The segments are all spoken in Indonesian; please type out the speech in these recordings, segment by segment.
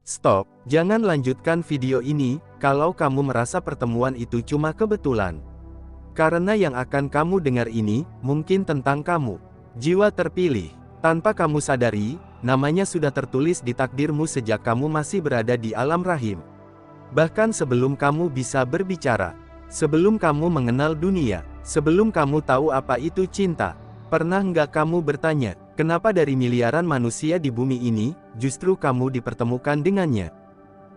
Stop, jangan lanjutkan video ini, kalau kamu merasa pertemuan itu cuma kebetulan. Karena yang akan kamu dengar ini, mungkin tentang kamu. Jiwa terpilih. Tanpa kamu sadari, namanya sudah tertulis di takdirmu sejak kamu masih berada di alam rahim. Bahkan sebelum kamu bisa berbicara. Sebelum kamu mengenal dunia. Sebelum kamu tahu apa itu cinta. Pernah nggak kamu bertanya, kenapa dari miliaran manusia di bumi ini, justru kamu dipertemukan dengannya?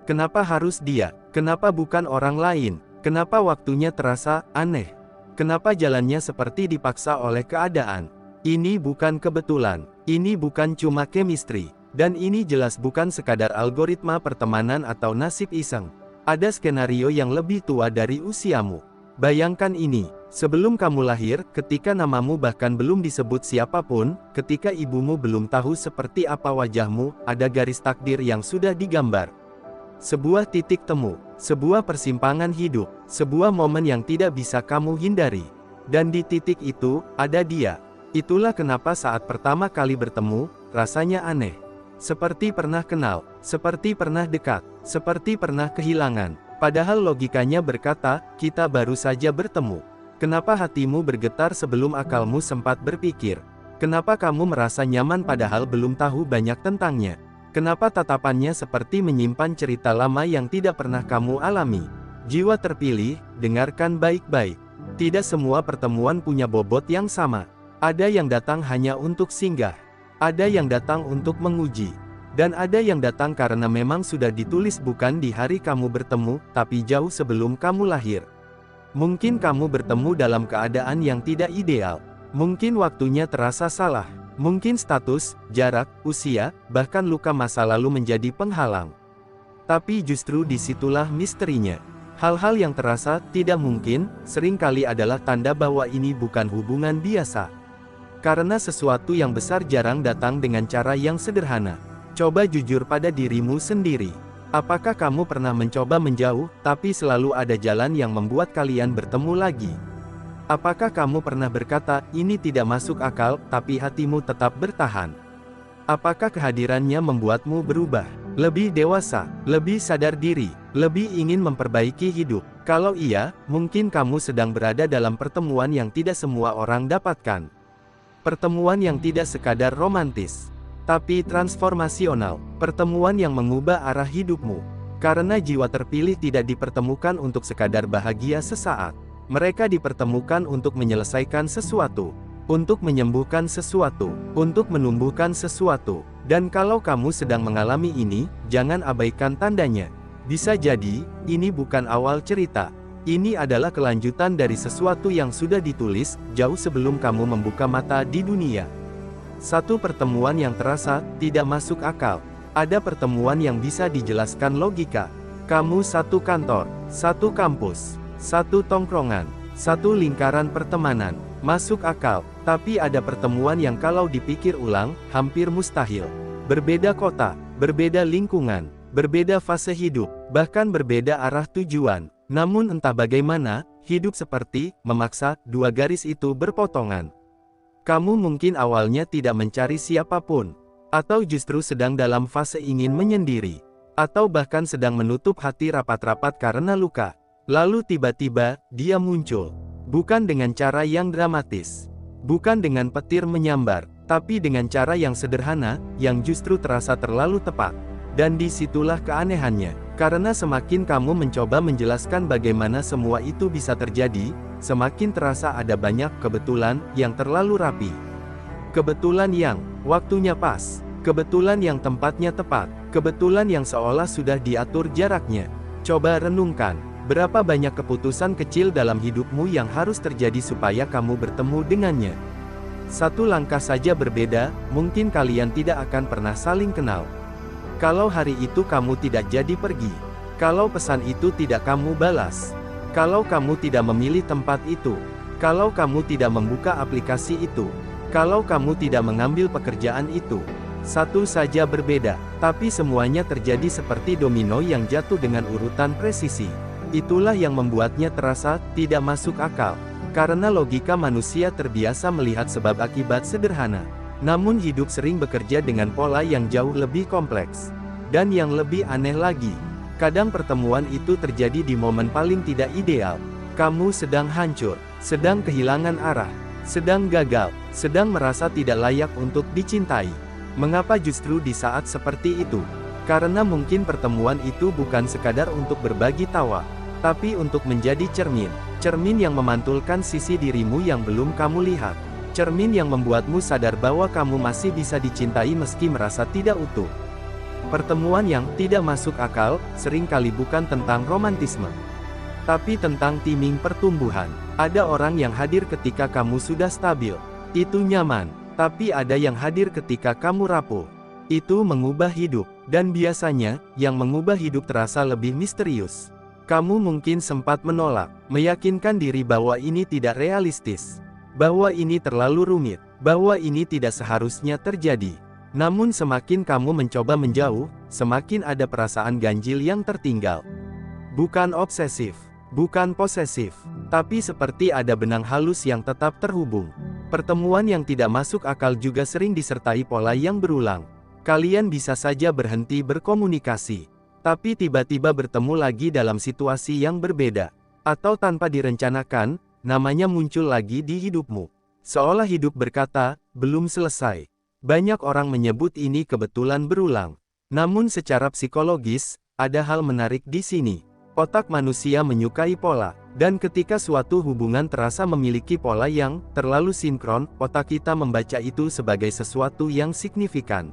Kenapa harus dia? Kenapa bukan orang lain? Kenapa waktunya terasa aneh? Kenapa jalannya seperti dipaksa oleh keadaan? Ini bukan kebetulan. Ini bukan cuma chemistry. Dan ini jelas bukan sekadar algoritma pertemanan atau nasib iseng. Ada skenario yang lebih tua dari usiamu. Bayangkan ini, sebelum kamu lahir, ketika namamu bahkan belum disebut siapapun, ketika ibumu belum tahu seperti apa wajahmu, ada garis takdir yang sudah digambar. Sebuah titik temu, sebuah persimpangan hidup, sebuah momen yang tidak bisa kamu hindari. Dan di titik itu, ada dia. Itulah kenapa saat pertama kali bertemu, rasanya aneh. Seperti pernah kenal, seperti pernah dekat, seperti pernah kehilangan. Padahal logikanya berkata, kita baru saja bertemu. Kenapa hatimu bergetar sebelum akalmu sempat berpikir? Kenapa kamu merasa nyaman padahal belum tahu banyak tentangnya? Kenapa tatapannya seperti menyimpan cerita lama yang tidak pernah kamu alami? Jiwa terpilih, dengarkan baik-baik. Tidak semua pertemuan punya bobot yang sama. Ada yang datang hanya untuk singgah. Ada yang datang untuk menguji. Dan ada yang datang karena memang sudah ditulis bukan di hari kamu bertemu, tapi jauh sebelum kamu lahir. Mungkin kamu bertemu dalam keadaan yang tidak ideal. Mungkin waktunya terasa salah. Mungkin status, jarak, usia, bahkan luka masa lalu menjadi penghalang. Tapi justru disitulah misterinya. Hal-hal yang terasa tidak mungkin, seringkali adalah tanda bahwa ini bukan hubungan biasa. Karena sesuatu yang besar jarang datang dengan cara yang sederhana. Coba jujur pada dirimu sendiri. Apakah kamu pernah mencoba menjauh, tapi selalu ada jalan yang membuat kalian bertemu lagi? Apakah kamu pernah berkata, ini tidak masuk akal, tapi hatimu tetap bertahan? Apakah kehadirannya membuatmu berubah? Lebih dewasa, lebih sadar diri, lebih ingin memperbaiki hidup? Kalau iya, mungkin kamu sedang berada dalam pertemuan yang tidak semua orang dapatkan. Pertemuan yang tidak sekadar romantis, tapi transformasional. Pertemuan yang mengubah arah hidupmu. Karena jiwa terpilih tidak dipertemukan untuk sekadar bahagia sesaat. Mereka dipertemukan untuk menyelesaikan sesuatu. Untuk menyembuhkan sesuatu. Untuk menumbuhkan sesuatu. Dan kalau kamu sedang mengalami ini, jangan abaikan tandanya. Bisa jadi, ini bukan awal cerita. Ini adalah kelanjutan dari sesuatu yang sudah ditulis, jauh sebelum kamu membuka mata di dunia. Satu pertemuan yang terasa tidak masuk akal. Ada pertemuan yang bisa dijelaskan logika. Kamu satu kantor, satu kampus, satu tongkrongan, satu lingkaran pertemanan. Masuk akal, tapi ada pertemuan yang kalau dipikir ulang, hampir mustahil. Berbeda kota, berbeda lingkungan, berbeda fase hidup, bahkan berbeda arah tujuan. Namun entah bagaimana, hidup seperti memaksa dua garis itu berpotongan. Kamu mungkin awalnya tidak mencari siapapun, atau justru sedang dalam fase ingin menyendiri, atau bahkan sedang menutup hati rapat-rapat karena luka. Lalu tiba-tiba, dia muncul. Bukan dengan cara yang dramatis, bukan dengan petir menyambar, tapi dengan cara yang sederhana, yang justru terasa terlalu tepat. Dan disitulah keanehannya, karena semakin kamu mencoba menjelaskan bagaimana semua itu bisa terjadi, semakin terasa ada banyak kebetulan yang terlalu rapi. Kebetulan yang waktunya pas, kebetulan yang tempatnya tepat, kebetulan yang seolah sudah diatur jaraknya. Coba renungkan, berapa banyak keputusan kecil dalam hidupmu yang harus terjadi supaya kamu bertemu dengannya. Satu langkah saja berbeda, mungkin kalian tidak akan pernah saling kenal. Kalau hari itu kamu tidak jadi pergi, kalau pesan itu tidak kamu balas, kalau kamu tidak memilih tempat itu, kalau kamu tidak membuka aplikasi itu, kalau kamu tidak mengambil pekerjaan itu. Satu saja berbeda, tapi semuanya terjadi seperti domino yang jatuh dengan urutan presisi. Itulah yang membuatnya terasa tidak masuk akal, karena logika manusia terbiasa melihat sebab akibat sederhana. Namun hidup sering bekerja dengan pola yang jauh lebih kompleks. Dan yang lebih aneh lagi, kadang pertemuan itu terjadi di momen paling tidak ideal. Kamu sedang hancur, sedang kehilangan arah, sedang gagal, sedang merasa tidak layak untuk dicintai. Mengapa justru di saat seperti itu? Karena mungkin pertemuan itu bukan sekadar untuk berbagi tawa, tapi untuk menjadi cermin. Cermin yang memantulkan sisi dirimu yang belum kamu lihat. Cermin yang membuatmu sadar bahwa kamu masih bisa dicintai meski merasa tidak utuh. Pertemuan yang tidak masuk akal, seringkali bukan tentang romantisme, tapi tentang timing pertumbuhan. Ada orang yang hadir ketika kamu sudah stabil. Itu nyaman. Tapi ada yang hadir ketika kamu rapuh. Itu mengubah hidup. Dan biasanya, yang mengubah hidup terasa lebih misterius. Kamu mungkin sempat menolak, meyakinkan diri bahwa ini tidak realistis, bahwa ini terlalu rumit, bahwa ini tidak seharusnya terjadi. Namun semakin kamu mencoba menjauh, semakin ada perasaan ganjil yang tertinggal. Bukan obsesif, bukan posesif, tapi seperti ada benang halus yang tetap terhubung. Pertemuan yang tidak masuk akal juga sering disertai pola yang berulang. Kalian bisa saja berhenti berkomunikasi, tapi tiba-tiba bertemu lagi dalam situasi yang berbeda. Atau tanpa direncanakan, namanya muncul lagi di hidupmu. Seolah hidup berkata, belum selesai. Banyak orang menyebut ini kebetulan berulang. Namun secara psikologis, ada hal menarik di sini. Otak manusia menyukai pola, dan ketika suatu hubungan terasa memiliki pola yang terlalu sinkron, otak kita membaca itu sebagai sesuatu yang signifikan.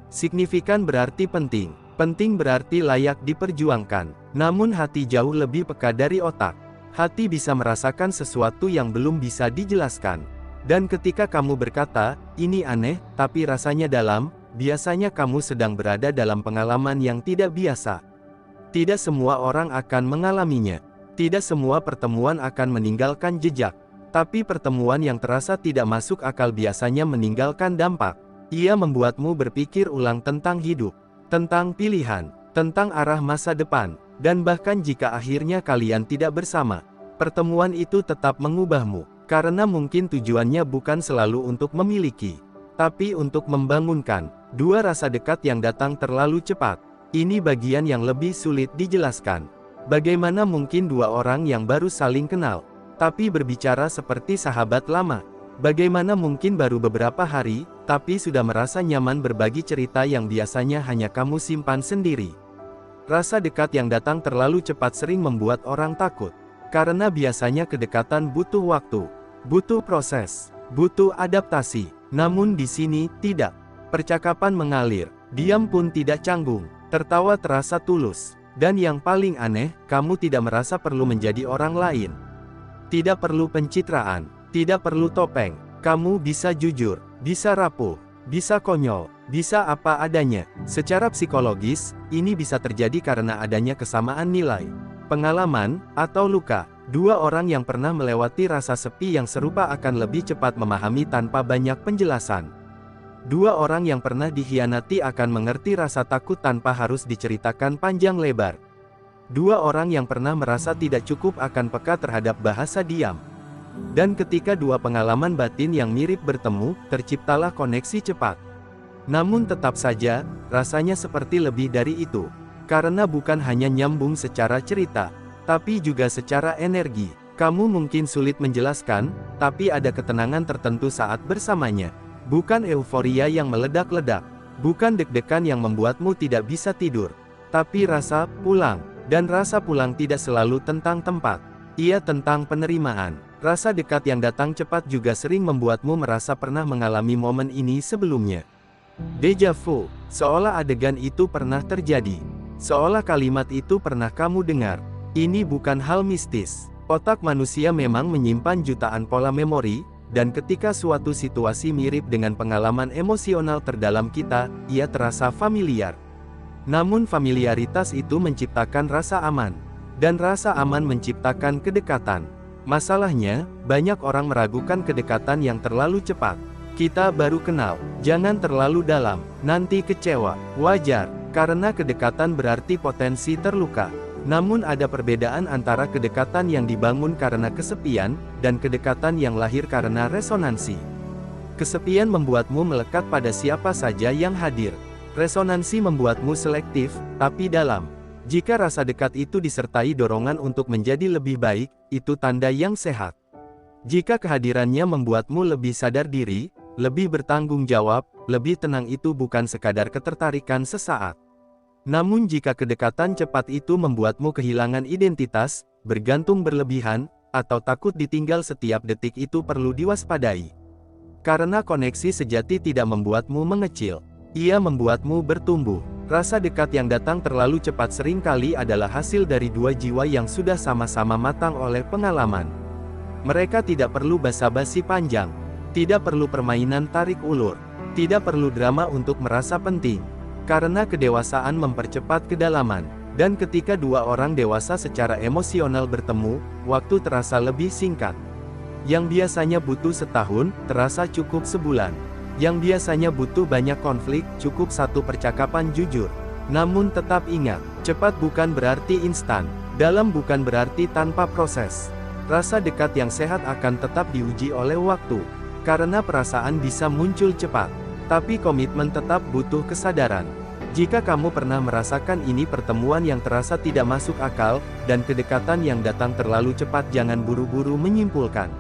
Signifikan berarti penting. Penting berarti layak diperjuangkan. Namun hati jauh lebih peka dari otak. Hati bisa merasakan sesuatu yang belum bisa dijelaskan. Dan ketika kamu berkata, ini aneh, tapi rasanya dalam, biasanya kamu sedang berada dalam pengalaman yang tidak biasa. Tidak semua orang akan mengalaminya. Tidak semua pertemuan akan meninggalkan jejak. Tapi pertemuan yang terasa tidak masuk akal biasanya meninggalkan dampak. Ia membuatmu berpikir ulang tentang hidup, tentang pilihan, tentang arah masa depan, dan bahkan jika akhirnya kalian tidak bersama, pertemuan itu tetap mengubahmu, karena mungkin tujuannya bukan selalu untuk memiliki, tapi untuk membangunkan. Dua rasa dekat yang datang terlalu cepat. Ini bagian yang lebih sulit dijelaskan. Bagaimana mungkin dua orang yang baru saling kenal, tapi berbicara seperti sahabat lama? Bagaimana mungkin baru beberapa hari, tapi sudah merasa nyaman berbagi cerita yang biasanya hanya kamu simpan sendiri? Rasa dekat yang datang terlalu cepat sering membuat orang takut. Karena biasanya kedekatan butuh waktu, butuh proses, butuh adaptasi. Namun di sini, tidak. Percakapan mengalir, diam pun tidak canggung, tertawa terasa tulus. Dan yang paling aneh, kamu tidak merasa perlu menjadi orang lain. Tidak perlu pencitraan. Tidak perlu topeng, kamu bisa jujur, bisa rapuh, bisa konyol, bisa apa adanya. Secara psikologis, ini bisa terjadi karena adanya kesamaan nilai, pengalaman, atau luka. Dua orang yang pernah melewati rasa sepi yang serupa akan lebih cepat memahami tanpa banyak penjelasan. Dua orang yang pernah dikhianati akan mengerti rasa takut tanpa harus diceritakan panjang lebar. Dua orang yang pernah merasa tidak cukup akan peka terhadap bahasa diam. Dan ketika dua pengalaman batin yang mirip bertemu, terciptalah koneksi cepat. Namun tetap saja, rasanya seperti lebih dari itu. Karena bukan hanya nyambung secara cerita, tapi juga secara energi. Kamu mungkin sulit menjelaskan, tapi ada ketenangan tertentu saat bersamanya. Bukan euforia yang meledak-ledak. Bukan deg-degan yang membuatmu tidak bisa tidur. Tapi rasa pulang. Dan rasa pulang tidak selalu tentang tempat. Ia tentang penerimaan. Rasa dekat yang datang cepat juga sering membuatmu merasa pernah mengalami momen ini sebelumnya. Deja vu, seolah adegan itu pernah terjadi. Seolah kalimat itu pernah kamu dengar. Ini bukan hal mistis. Otak manusia memang menyimpan jutaan pola memori, dan ketika suatu situasi mirip dengan pengalaman emosional terdalam kita, ia terasa familiar. Namun familiaritas itu menciptakan rasa aman. Dan rasa aman menciptakan kedekatan. Masalahnya, banyak orang meragukan kedekatan yang terlalu cepat. Kita baru kenal, jangan terlalu dalam, nanti kecewa. Wajar, karena kedekatan berarti potensi terluka. Namun ada perbedaan antara kedekatan yang dibangun karena kesepian, dan kedekatan yang lahir karena resonansi. Kesepian membuatmu melekat pada siapa saja yang hadir. Resonansi membuatmu selektif, tapi dalam. Jika rasa dekat itu disertai dorongan untuk menjadi lebih baik, itu tanda yang sehat. Jika kehadirannya membuatmu lebih sadar diri, lebih bertanggung jawab, lebih tenang, itu bukan sekadar ketertarikan sesaat. Namun jika kedekatan cepat itu membuatmu kehilangan identitas, bergantung berlebihan, atau takut ditinggal setiap detik, itu perlu diwaspadai. Karena koneksi sejati tidak membuatmu mengecil. Ia membuatmu bertumbuh. Rasa dekat yang datang terlalu cepat seringkali adalah hasil dari dua jiwa yang sudah sama-sama matang oleh pengalaman. Mereka tidak perlu basa-basi panjang. Tidak perlu permainan tarik ulur. Tidak perlu drama untuk merasa penting. Karena kedewasaan mempercepat kedalaman. Dan ketika dua orang dewasa secara emosional bertemu, waktu terasa lebih singkat. Yang biasanya butuh setahun, terasa cukup sebulan. Yang biasanya butuh banyak konflik, cukup satu percakapan jujur. Namun tetap ingat, cepat bukan berarti instan. Dalam bukan berarti tanpa proses. Rasa dekat yang sehat akan tetap diuji oleh waktu. Karena perasaan bisa muncul cepat. Tapi komitmen tetap butuh kesadaran. Jika kamu pernah merasakan ini, pertemuan yang terasa tidak masuk akal, dan kedekatan yang datang terlalu cepat, jangan buru-buru menyimpulkan.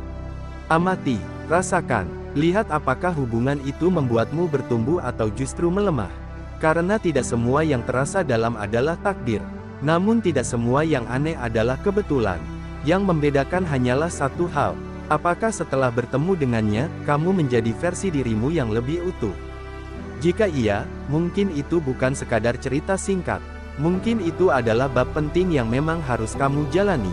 Amati, rasakan, lihat apakah hubungan itu membuatmu bertumbuh atau justru melemah. Karena tidak semua yang terasa dalam adalah takdir. Namun tidak semua yang aneh adalah kebetulan. Yang membedakan hanyalah satu hal. Apakah setelah bertemu dengannya, kamu menjadi versi dirimu yang lebih utuh? Jika iya, mungkin itu bukan sekadar cerita singkat. Mungkin itu adalah bab penting yang memang harus kamu jalani.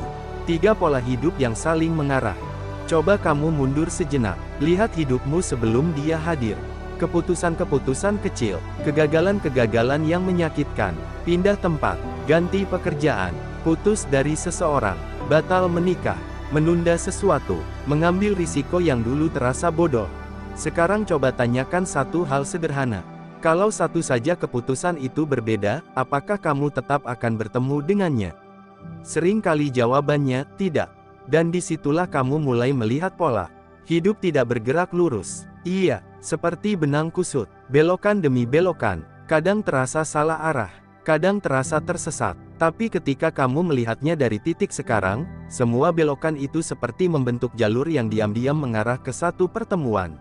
3 pola hidup yang saling mengarah. Coba kamu mundur sejenak, lihat hidupmu sebelum dia hadir. Keputusan-keputusan kecil, kegagalan-kegagalan yang menyakitkan, pindah tempat, ganti pekerjaan, putus dari seseorang, batal menikah, menunda sesuatu, mengambil risiko yang dulu terasa bodoh. Sekarang coba tanyakan satu hal sederhana. Kalau satu saja keputusan itu berbeda, apakah kamu tetap akan bertemu dengannya? Seringkali jawabannya, tidak. Dan disitulah kamu mulai melihat pola. Hidup tidak bergerak lurus. Iya, seperti benang kusut. Belokan demi belokan. Kadang terasa salah arah. Kadang terasa tersesat. Tapi ketika kamu melihatnya dari titik sekarang, semua belokan itu seperti membentuk jalur yang diam-diam mengarah ke satu pertemuan.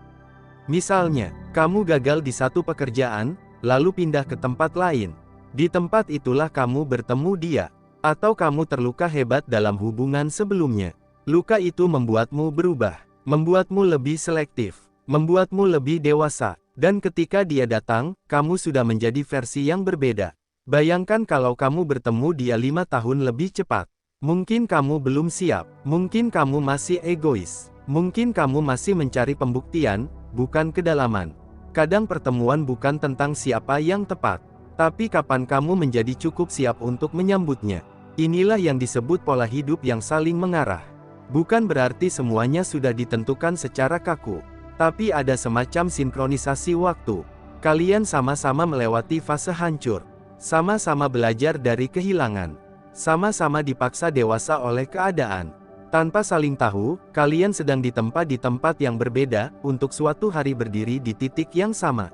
Misalnya, kamu gagal di satu pekerjaan, lalu pindah ke tempat lain. Di tempat itulah kamu bertemu dia. Atau kamu terluka hebat dalam hubungan sebelumnya. Luka itu membuatmu berubah, membuatmu lebih selektif, membuatmu lebih dewasa. Dan ketika dia datang, kamu sudah menjadi versi yang berbeda. Bayangkan kalau kamu bertemu dia 5 tahun lebih cepat. Mungkin kamu belum siap, mungkin kamu masih egois, mungkin kamu masih mencari pembuktian, bukan kedalaman. Kadang pertemuan bukan tentang siapa yang tepat, tapi kapan kamu menjadi cukup siap untuk menyambutnya. Inilah yang disebut pola hidup yang saling mengarah. Bukan berarti semuanya sudah ditentukan secara kaku, tapi ada semacam sinkronisasi waktu. Kalian sama-sama melewati fase hancur, sama-sama belajar dari kehilangan, sama-sama dipaksa dewasa oleh keadaan. Tanpa saling tahu, kalian sedang ditempa di tempat yang berbeda, untuk suatu hari berdiri di titik yang sama.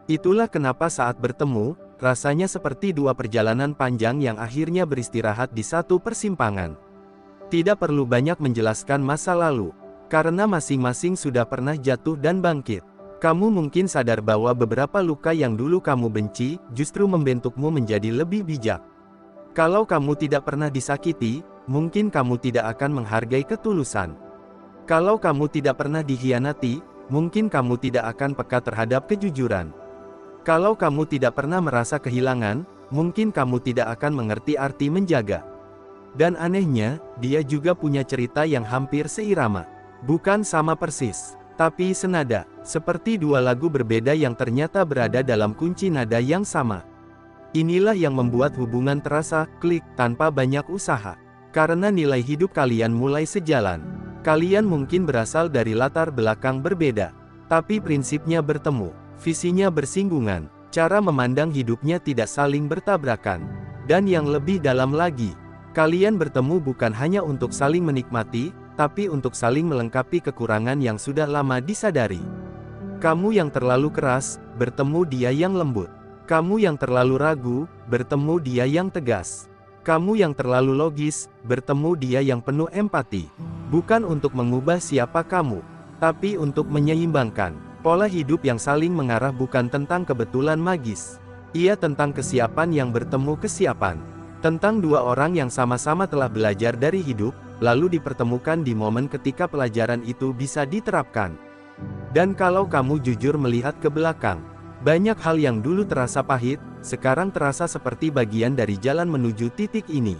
Itulah kenapa saat bertemu, rasanya seperti 2 perjalanan panjang yang akhirnya beristirahat di satu persimpangan. Tidak perlu banyak menjelaskan masa lalu, karena masing-masing sudah pernah jatuh dan bangkit. Kamu mungkin sadar bahwa beberapa luka yang dulu kamu benci, justru membentukmu menjadi lebih bijak. Kalau kamu tidak pernah disakiti, mungkin kamu tidak akan menghargai ketulusan. Kalau kamu tidak pernah dikhianati, mungkin kamu tidak akan peka terhadap kejujuran. Kalau kamu tidak pernah merasa kehilangan, mungkin kamu tidak akan mengerti arti menjaga. Dan anehnya, dia juga punya cerita yang hampir seirama. Bukan sama persis, tapi senada. Seperti 2 lagu berbeda yang ternyata berada dalam kunci nada yang sama. Inilah yang membuat hubungan terasa klik tanpa banyak usaha. Karena nilai hidup kalian mulai sejalan. Kalian mungkin berasal dari latar belakang berbeda, tapi prinsipnya bertemu. Visinya bersinggungan, cara memandang hidupnya tidak saling bertabrakan. Dan yang lebih dalam lagi, kalian bertemu bukan hanya untuk saling menikmati, tapi untuk saling melengkapi kekurangan yang sudah lama disadari. Kamu yang terlalu keras, bertemu dia yang lembut. Kamu yang terlalu ragu, bertemu dia yang tegas. Kamu yang terlalu logis, bertemu dia yang penuh empati. Bukan untuk mengubah siapa kamu, tapi untuk menyeimbangkan. Pola hidup yang saling mengarah bukan tentang kebetulan magis. Ia tentang kesiapan yang bertemu kesiapan. Tentang dua orang yang sama-sama telah belajar dari hidup, lalu dipertemukan di momen ketika pelajaran itu bisa diterapkan. Dan kalau kamu jujur melihat ke belakang, banyak hal yang dulu terasa pahit, sekarang terasa seperti bagian dari jalan menuju titik ini.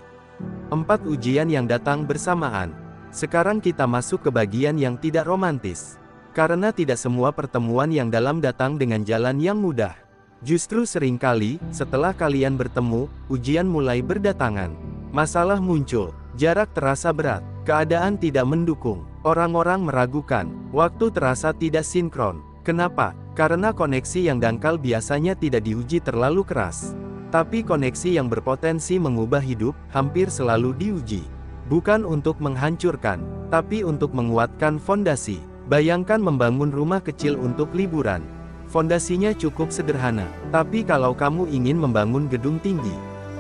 4 ujian yang datang bersamaan. Sekarang kita masuk ke bagian yang tidak romantis. Karena tidak semua pertemuan yang dalam datang dengan jalan yang mudah. Justru seringkali, setelah kalian bertemu, ujian mulai berdatangan. Masalah muncul, jarak terasa berat, keadaan tidak mendukung, orang-orang meragukan, waktu terasa tidak sinkron. Kenapa? Karena koneksi yang dangkal biasanya tidak diuji terlalu keras. Tapi koneksi yang berpotensi mengubah hidup, hampir selalu diuji. Bukan untuk menghancurkan, tapi untuk menguatkan fondasi. Bayangkan membangun rumah kecil untuk liburan. Fondasinya cukup sederhana, tapi kalau kamu ingin membangun gedung tinggi,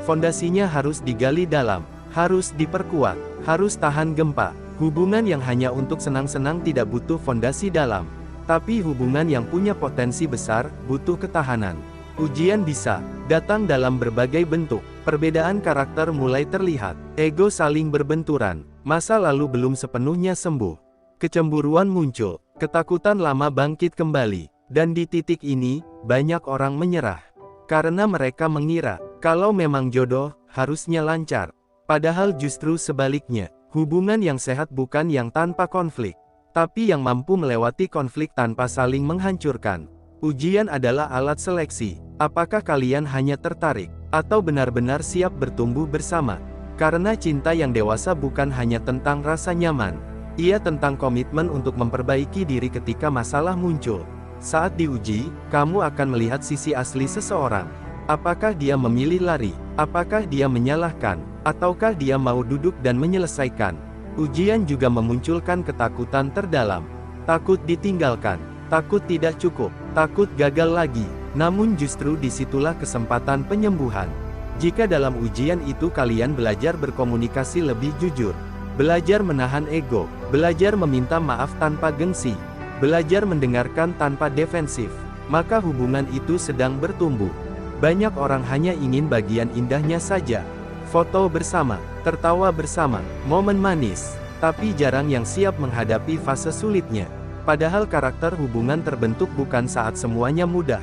fondasinya harus digali dalam, harus diperkuat, harus tahan gempa. Hubungan yang hanya untuk senang-senang tidak butuh fondasi dalam. Tapi hubungan yang punya potensi besar, butuh ketahanan. Ujian bisa datang dalam berbagai bentuk. Perbedaan karakter mulai terlihat. Ego saling berbenturan. Masa lalu belum sepenuhnya sembuh. Kecemburuan muncul. Ketakutan lama bangkit kembali. Dan di titik ini, banyak orang menyerah. Karena mereka mengira, kalau memang jodoh, harusnya lancar. Padahal justru sebaliknya. Hubungan yang sehat bukan yang tanpa konflik, tapi yang mampu melewati konflik tanpa saling menghancurkan. Ujian adalah alat seleksi. Apakah kalian hanya tertarik, atau benar-benar siap bertumbuh bersama? Karena cinta yang dewasa bukan hanya tentang rasa nyaman. Ia tentang komitmen untuk memperbaiki diri ketika masalah muncul. Saat diuji, kamu akan melihat sisi asli seseorang. Apakah dia memilih lari? Apakah dia menyalahkan? Ataukah dia mau duduk dan menyelesaikan? Ujian juga memunculkan ketakutan terdalam. Takut ditinggalkan, takut tidak cukup, takut gagal lagi. Namun justru disitulah kesempatan penyembuhan. Jika dalam ujian itu kalian belajar berkomunikasi lebih jujur, belajar menahan ego, belajar meminta maaf tanpa gengsi, belajar mendengarkan tanpa defensif, maka hubungan itu sedang bertumbuh. Banyak orang hanya ingin bagian indahnya saja. Foto bersama, tertawa bersama, momen manis, tapi jarang yang siap menghadapi fase sulitnya. Padahal karakter hubungan terbentuk bukan saat semuanya mudah,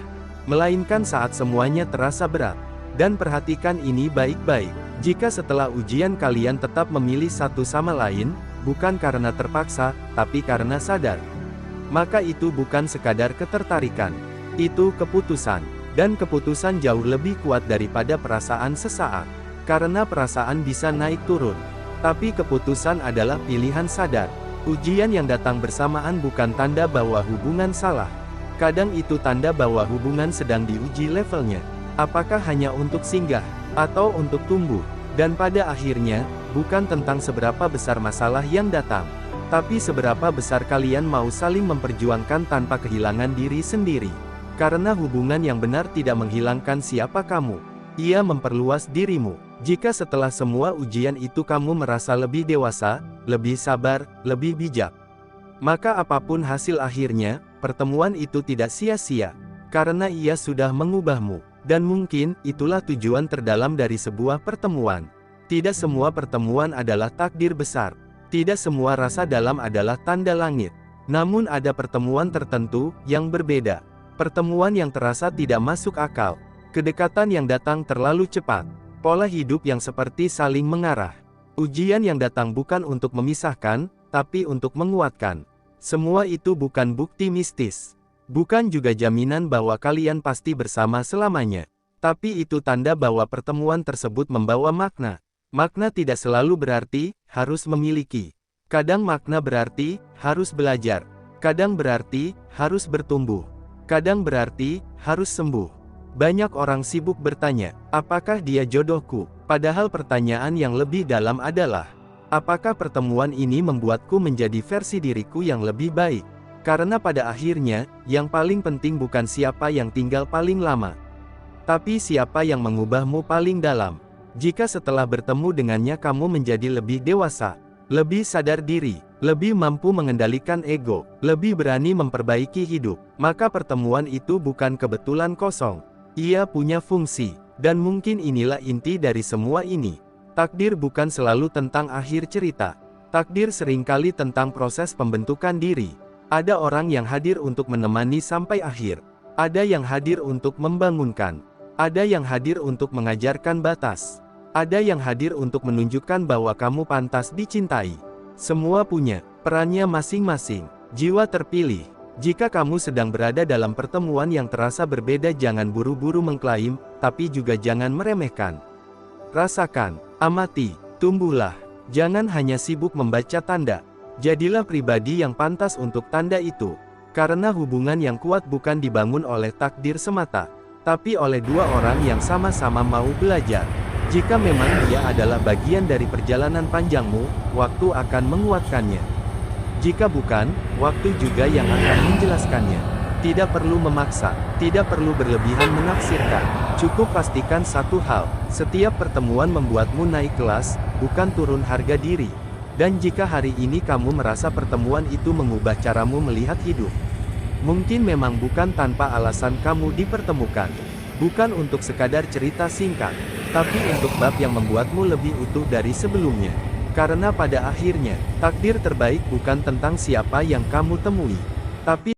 melainkan saat semuanya terasa berat. Dan perhatikan ini baik-baik. Jika setelah ujian kalian tetap memilih satu sama lain, bukan karena terpaksa, tapi karena sadar, maka itu bukan sekadar ketertarikan. Itu keputusan. Dan keputusan jauh lebih kuat daripada perasaan sesaat. Karena perasaan bisa naik turun. Tapi keputusan adalah pilihan sadar. Ujian yang datang bersamaan bukan tanda bahwa hubungan salah. Kadang itu tanda bahwa hubungan sedang diuji levelnya. Apakah hanya untuk singgah, atau untuk tumbuh? Dan pada akhirnya, bukan tentang seberapa besar masalah yang datang, tapi seberapa besar kalian mau saling memperjuangkan tanpa kehilangan diri sendiri. Karena hubungan yang benar tidak menghilangkan siapa kamu. Ia memperluas dirimu. Jika setelah semua ujian itu kamu merasa lebih dewasa, lebih sabar, lebih bijak, maka apapun hasil akhirnya, pertemuan itu tidak sia-sia. Karena ia sudah mengubahmu. Dan mungkin, itulah tujuan terdalam dari sebuah pertemuan. Tidak semua pertemuan adalah takdir besar. Tidak semua rasa dalam adalah tanda langit. Namun ada pertemuan tertentu, yang berbeda. Pertemuan yang terasa tidak masuk akal. Kedekatan yang datang terlalu cepat. Pola hidup yang seperti saling mengarah. Ujian yang datang bukan untuk memisahkan, tapi untuk menguatkan. Semua itu bukan bukti mistis. Bukan juga jaminan bahwa kalian pasti bersama selamanya. Tapi itu tanda bahwa pertemuan tersebut membawa makna. Makna tidak selalu berarti, harus memiliki. Kadang makna berarti, harus belajar. Kadang berarti, harus bertumbuh. Kadang berarti, harus sembuh. Banyak orang sibuk bertanya, apakah dia jodohku? Padahal pertanyaan yang lebih dalam adalah, apakah pertemuan ini membuatku menjadi versi diriku yang lebih baik? Karena pada akhirnya, yang paling penting bukan siapa yang tinggal paling lama, Tapi siapa yang mengubahmu paling dalam? Jika setelah bertemu dengannya kamu menjadi lebih dewasa, lebih sadar diri, lebih mampu mengendalikan ego, lebih berani memperbaiki hidup, maka pertemuan itu bukan kebetulan kosong. Ia punya fungsi, dan mungkin inilah inti dari semua ini. Takdir bukan selalu tentang akhir cerita. Takdir seringkali tentang proses pembentukan diri. Ada orang yang hadir untuk menemani sampai akhir. Ada yang hadir untuk membangunkan. Ada yang hadir untuk mengajarkan batas. Ada yang hadir untuk menunjukkan bahwa kamu pantas dicintai. Semua punya perannya masing-masing. Jiwa terpilih. Jika kamu sedang berada dalam pertemuan yang terasa berbeda, jangan buru-buru mengklaim, tapi juga jangan meremehkan. Rasakan, amati, tumbuhlah. Jangan hanya sibuk membaca tanda. Jadilah pribadi yang pantas untuk tanda itu. Karena hubungan yang kuat bukan dibangun oleh takdir semata, tapi oleh dua orang yang sama-sama mau belajar. Jika memang dia adalah bagian dari perjalanan panjangmu, waktu akan menguatkannya. Jika bukan, waktu juga yang akan menjelaskannya. Tidak perlu memaksa, tidak perlu berlebihan menafsirkan. Cukup pastikan satu hal, setiap pertemuan membuatmu naik kelas, bukan turun harga diri. Dan jika hari ini kamu merasa pertemuan itu mengubah caramu melihat hidup, mungkin memang bukan tanpa alasan kamu dipertemukan. Bukan untuk sekadar cerita singkat, tapi untuk bab yang membuatmu lebih utuh dari sebelumnya. Karena pada akhirnya, takdir terbaik bukan tentang siapa yang kamu temui, tapi